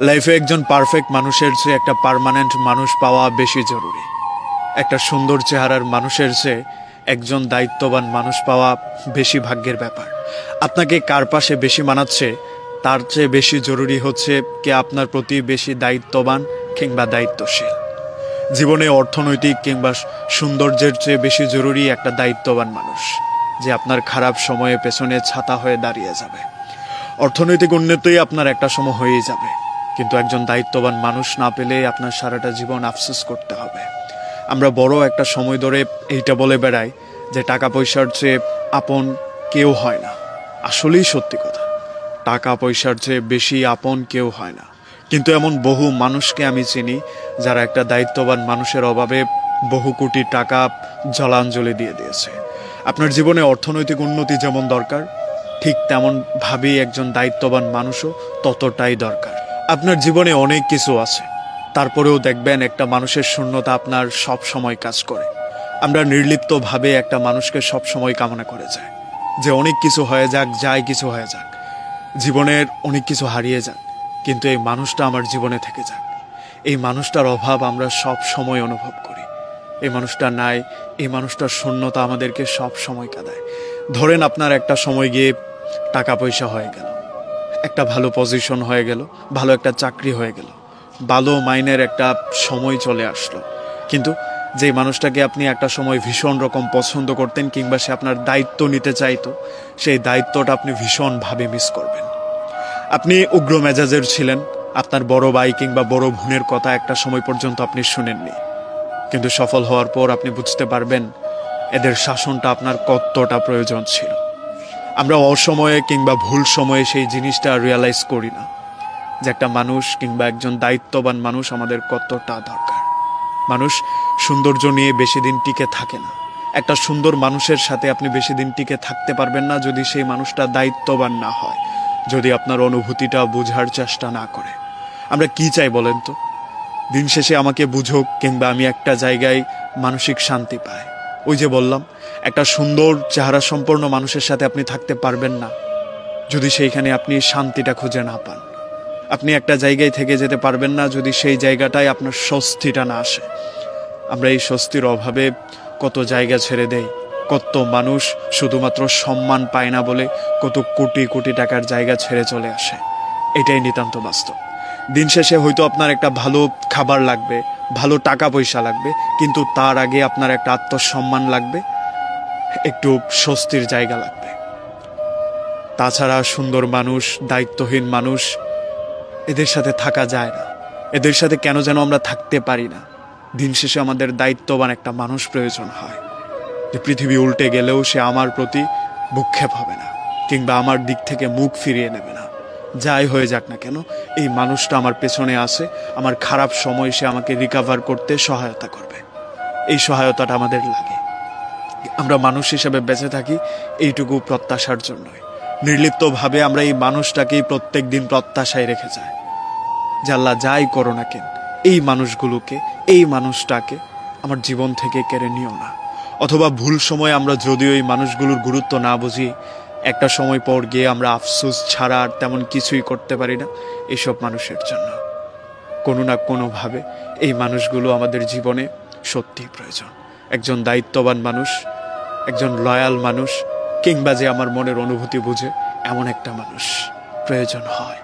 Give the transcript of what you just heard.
লাইফে একজন পারফেক্ট মানুষের চেয়ে একটা পার্মানেন্ট মানুষ পাওয়া বেশি জরুরি। একটা সুন্দর চেহারার মানুষের চেয়ে একজন দায়িত্ববান মানুষ পাওয়া বেশি ভাগ্যের ব্যাপার। আপনাকে কার পাশে বেশি মানাচ্ছে তার চেয়ে বেশি জরুরি হচ্ছে কে আপনার প্রতি বেশি দায়িত্ববান কিংবা দায়িত্বশীল। জীবনে অর্থনৈতিক কিংবা সৌন্দর্যের চেয়ে বেশি জরুরি একটা দায়িত্ববান মানুষ, যে আপনার খারাপ সময়ে পেছনে ছাতা হয়ে দাঁড়িয়ে যাবে। অর্থনৈতিক উন্নতি আপনার একটা সময় হয়েই যাবে, কিন্তু একজন দায়িত্ববান মানুষ না পেলে আপনার সারাটা জীবন আফসোস করতে হবে। আমরা বড় একটা সময় ধরে এইটা বলে বেড়াই যে টাকা পয়সার চেয়ে আপন কেউ হয় না। আসলেই সত্যি কথা, টাকা পয়সার চেয়ে বেশি আপন কেউ হয় না। কিন্তু এমন বহু মানুষকে আমি চিনি যারা একটা দায়িত্ববান মানুষের অভাবে বহু কোটি টাকা জলাঞ্জলি দিয়ে দিয়েছে। আপনার জীবনে অর্থনৈতিক উন্নতি যেমন দরকার, ঠিক তেমন ভাবেই একজন দায়িত্ববান মানুষও ততটাই দরকার। আপনার জীবনে অনেক কিছু আছে, তারপরেও দেখবেন একটা মানুষের শূন্যতা আপনার সব সময় কাজ করে। আমরা নির্লিপ্তভাবে একটা মানুষকে সব সময় কামনা করে যায় যে অনেক কিছু হয়ে যাক, যাই কিছু হয়ে যাক, জীবনের অনেক কিছু হারিয়ে যাক, কিন্তু এই মানুষটা আমার জীবনে থেকে যাক। এই মানুষটার অভাব আমরা সব সময় অনুভব করি। এই মানুষটা নাই, এই মানুষটার শূন্যতা আমাদেরকে সব সময় কাঁদায়। ধরেন আপনার একটা সময় গিয়ে টাকা পয়সা হয়ে গেল, একটা ভালো পজিশন হয়ে গেল, ভালো একটা চাকরি হয়ে গেল, ভালো মাইনের একটা সময় চলে আসলো, কিন্তু যে মানুষটাকে আপনি একটা সময় ভীষণ রকম পছন্দ করতেন কিংবা সে আপনার দায়িত্ব নিতে চাইতো, সেই দায়িত্বটা আপনি ভীষণভাবে মিস করবেন। আপনি উগ্র মেজাজের ছিলেন, আপনার বড় ভাই কিংবা বড় বোনের কথা একটা সময় পর্যন্ত আপনি শুনেননি, কিন্তু সফল হওয়ার পর আপনি বুঝতে পারবেন এদের শাসনটা আপনার কতটা প্রয়োজন ছিল। আমরা অসময়ে কিংবা ভুল সময়ে সেই জিনিসটা রিয়ালাইজ করি না যে একটা মানুষ কিংবা একজন দায়িত্ববান মানুষ আমাদের কতটা দরকার। মানুষ সৌন্দর্য নিয়ে বেশি দিন টিকে থাকে না। একটা সুন্দর মানুষের সাথে আপনি বেশি দিন টিকে থাকতে পারবেন না যদি সেই মানুষটা দায়িত্ববান না হয়, যদি আপনার অনুভূতিটা বোঝার চেষ্টা না করে। আমরা কি চাই বলেন তো? দিন শেষে আমাকে বুঝুক কিংবা আমি একটা জায়গায় মানসিক শান্তি পাই। ওই যে বললাম, একটা সুন্দর চেহারা সম্পন্ন মানুষের সাথে আপনি থাকতে পারবেন না যদি সেইখানে আপনি শান্তিটা খুঁজে না পান। আপনি একটা জায়গায় থেকে যেতে পারবেন না যদি সেই জায়গাটায় আপনার স্বস্তিটা না আসে। আমরা এই স্বস্তির অভাবে কত জায়গা ছেড়ে দেই, কত মানুষ শুধুমাত্র সম্মান পায় না বলে কত কোটি কোটি টাকার জায়গা ছেড়ে চলে আসে। এটাই নিতান্ত বাস্তব। দিন শেষে হয়তো আপনার একটা ভালো খাবার লাগবে, ভালো টাকা পয়সা লাগবে, কিন্তু তার আগে আপনার একটা আত্মসম্মান লাগবে, একটু স্বস্তির জায়গা লাগবে। তাছাড়া সুন্দর মানুষ, দায়িত্বহীন মানুষ, এদের সাথে থাকা যায় না। এদের সাথে কেন যেন আমরা থাকতে পারি না। দিন শেষে আমাদের দায়িত্ববান একটা মানুষ প্রয়োজন হয়, যে পৃথিবী উল্টে গেলেও সে আমার প্রতি ভ্রুক্ষেপ হবে না কিংবা আমার দিক থেকে মুখ ফিরিয়ে নেবে না। যাই হয়ে যাক না কেন, এই মানুষটা আমার পেছনে আছে, আমার খারাপ সময় সে আমাকে রিকভার করতে সহায়তা করবে। এই সহায়তাটা আমাদের লাগে। আমরা মানুষ হিসেবে বেঁচে থাকি এইটুকু প্রত্যাশার জন্যই। নির্লিপ্তভাবে আমরা এই মানুষটাকেই প্রত্যেক দিন প্রত্যাশায় রেখে যাই যে আল্লাহ যাই করো না কেন, এই মানুষগুলোকে, এই মানুষটাকে আমার জীবন থেকে কেড়ে নিও না। অথবা ভুল সময় আমরা যদিও এই মানুষগুলোর গুরুত্ব না বুঝি, একটা সময় পর গিয়ে আমরা আফসোস ছাড়া আর তেমন কিছুই করতে পারি না এইসব মানুষের জন্য। কোনো না কোনোভাবে এই মানুষগুলো আমাদের জীবনে সত্যিই প্রয়োজন। একজন দায়িত্ববান মানুষ, একজন লয়াল মানুষ, কিংবা যে আমার মনের অনুভূতি বুঝে এমন একটা মানুষ প্রয়োজন হয়।